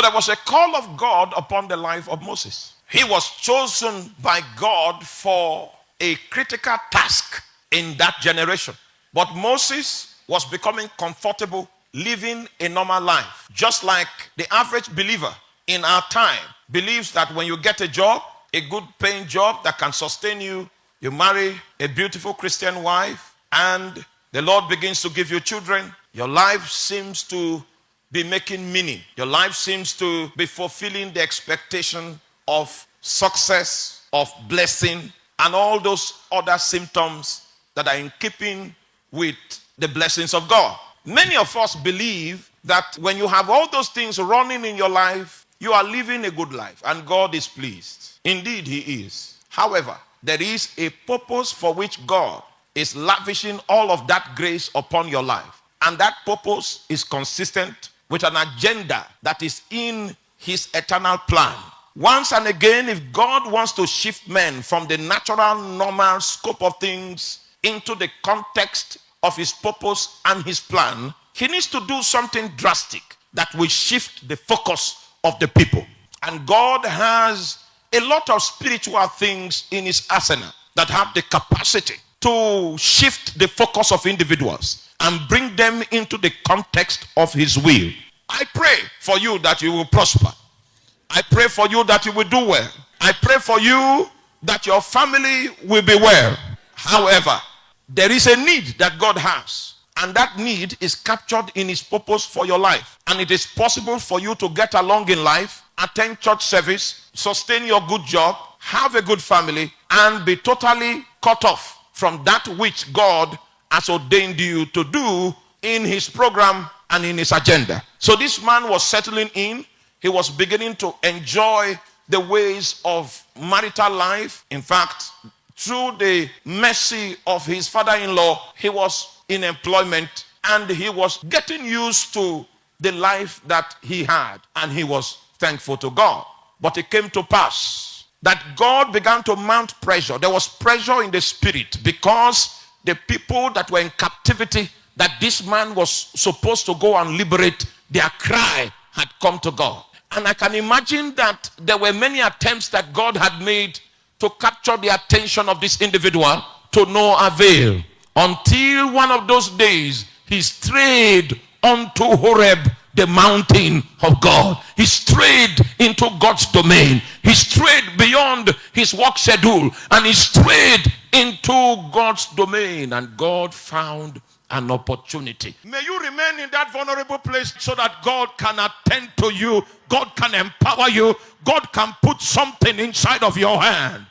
there was a call of God upon the life of Moses. He was chosen by God for a critical task in that generation. But Moses was becoming comfortable living a normal life. Just like the average believer in our time believes that when you get a job, a good paying job that can sustain you, you marry a beautiful Christian wife, and the Lord begins to give you children, your life seems to be making meaning. Your life seems to be fulfilling the expectation of success, of blessing, and all those other symptoms that are in keeping with the blessings of God. Many of us believe that when you have all those things running in your life, you are living a good life and God is pleased. Indeed, He is. However, there is a purpose for which God is lavishing all of that grace upon your life. And that purpose is consistent with an agenda that is in His eternal plan. Once and again, if God wants to shift men from the natural, normal scope of things into the context of His purpose and His plan, He needs to do something drastic that will shift the focus of the people. And God has a lot of spiritual things in His arsenal that have the capacity to shift the focus of individuals and bring them into the context of His will. I pray for you that you will prosper. I pray for you that you will do well. I pray for you that your family will be well. However, there is a need that God has, and that need is captured in His purpose for your life. And it is possible for you to get along in life, attend church service, sustain your good job, have a good family, and be totally cut off from that which God has ordained you to do in His program and in His agenda. So this man was settling in. He was beginning to enjoy the ways of marital life. In fact, through the mercy of his father-in-law, he was in employment and he was getting used to the life that he had, and he was thankful to God. But it came to pass that God began to mount pressure. There was pressure in the spirit because the people that were in captivity that this man was supposed to go and liberate, their cry had come to God. And I can imagine that there were many attempts that God had made to capture the attention of this individual, to no avail, until one of those days he strayed onto Horeb, the mountain of God. He strayed into God's domain. He strayed beyond his work schedule, and he strayed into God's domain, and God found an opportunity. May you remain in that vulnerable place so that God can attend to you, God can empower you, God can put something inside of your hand